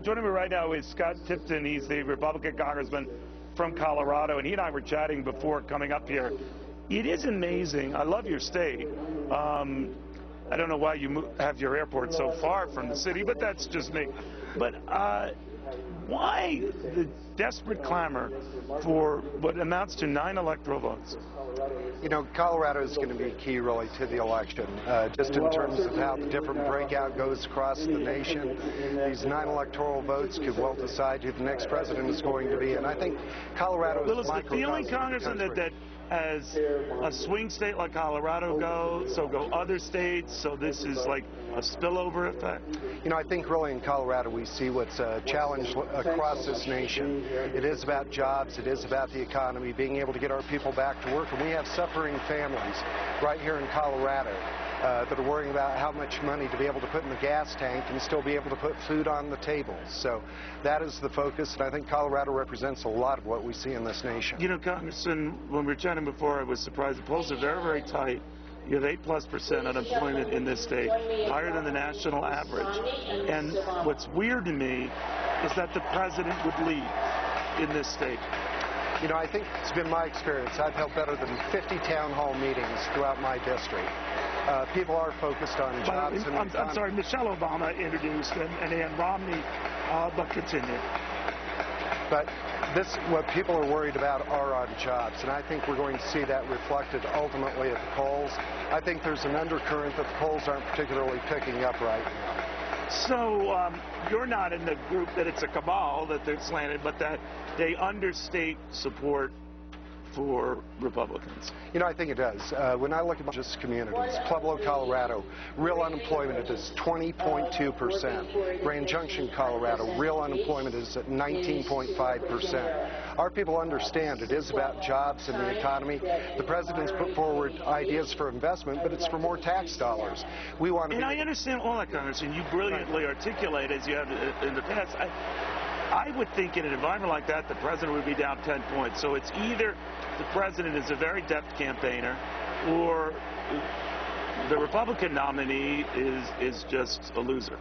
Joining me right now is Scott Tipton. He's the Republican congressman from Colorado, and he and I were chatting before coming up here. It is amazing. I love your state. I don't know why you have your airport so far from the city, but that's just me. But why the desperate clamor for what amounts to 9 electoral votes? You know, Colorado is going to be key, really, to the election, just in terms of how the different breakout goes across the nation. These 9 electoral votes could well decide who the next president is going to be, and I think Colorado is the feeling, Congressman, that as a swing state like Colorado goes, so go other states, so this is like a spillover effect? You know, I think really in Colorado we see what's a challenge across this nation. It is about jobs, it is about the economy, being able to get our people back to work, and we have suffering families right here in Colorado that are worrying about how much money to be able to put in the gas tank and still be able to put food on the table. So that is the focus, and I think Colorado represents a lot of what we see in this nation. You know, Congressman, when we were chatting before, I was surprised. The polls are very, very tight. You have 8+% unemployment in this state, higher than the national average. And what's weird to me is that the president would lead in this state. You know, I think it's been my experience. I've held better than 50 town hall meetings throughout my district. People are focused on jobs. I'm sorry, Michelle Obama introduced and Ann Romney, but continue. But what people are worried about are on jobs, and I think we're going to see that reflected ultimately at the polls. I think there's an undercurrent that the polls aren't particularly picking up right now. So you're not in the group that it's a cabal, that they're slanted, but that they understate support for Republicans? You know, I think it does. When I look at just communities, Pueblo, Colorado, real unemployment is 20.2%. Grand Junction, Colorado, real unemployment is at 19.5%. Our people understand it is about jobs and the economy. The president's put forward ideas for investment, but it's for more tax dollars. We want to. And I understand all that, Congressman. You brilliantly articulate, as you have in the past. I would think in an environment like that, the president would be down 10 points. So it's either the president is a very deft campaigner, or the Republican nominee is just a loser.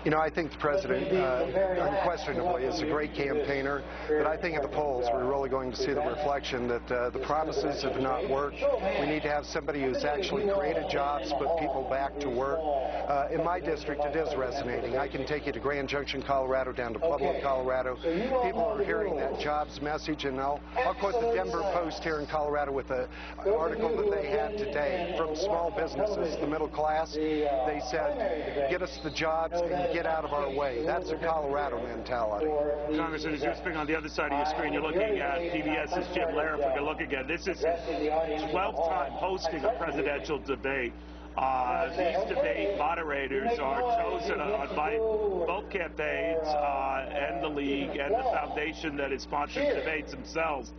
You know, I think the president unquestionably is a great campaigner, but I think at the polls we're really going to see the reflection that the promises have not worked. We need to have somebody who's actually created jobs, put people back to work. In my district, it is resonating. I can take you to Grand Junction, Colorado, down to Pueblo, Colorado. People are hearing that jobs message, and I'll quote the Denver Post here in Colorado with an article that they had today from small businesses, the middle class. They said, get us the jobs and get out of our way. That's a Colorado mentality. Congressman, as you're speaking on the other side of your screen, you're looking at PBS's Jim Lehrer. If we look again, this is his 12th time hosting a presidential debate. These debate moderators are chosen by both campaigns and the league and the foundation that is sponsoring debates themselves.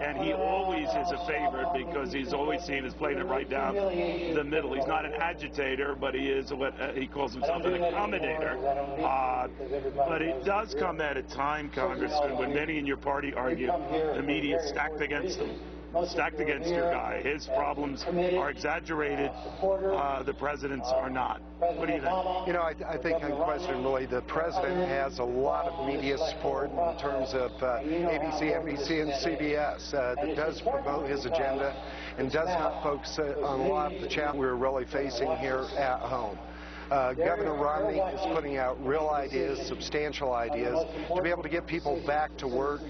And he always is a favorite because he's always seen as playing it right down the middle. He's not an agitator, but he is what he calls himself an accommodator. But it does come at a time, Congressman, when many in your party argue the media is stacked against him. Stacked against your guy. His problems are exaggerated. The president's are not. What do you think? You know, I think unquestionably the president has a lot of media support in terms of ABC, NBC, and CBS that does promote his agenda and does not focus on a lot of the challenges we're really facing here at home. Governor Romney is putting out real ideas, substantial ideas, to be able to get people back to work.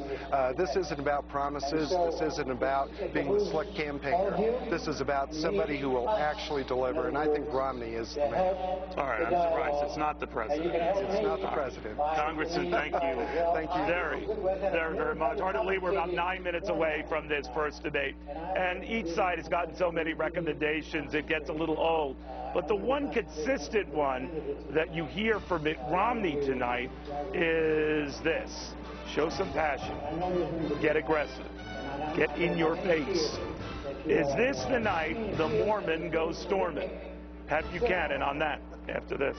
This isn't about promises. This isn't about being the slick campaigner. This is about somebody who will actually deliver, and I think Romney is the man. All right, I'm surprised it's not the president. It's not the president. Congressman, thank you. Thank you. Very, very, very much. Hardly, we're about 9 minutes away from this first debate, and each side has gotten so many recommendations it gets a little old. But the one consistent one that you hear from Mitt Romney tonight is this: show some passion, get aggressive, get in your face. Is this the night the Mormon goes storming? Pat Buchanan on that after this.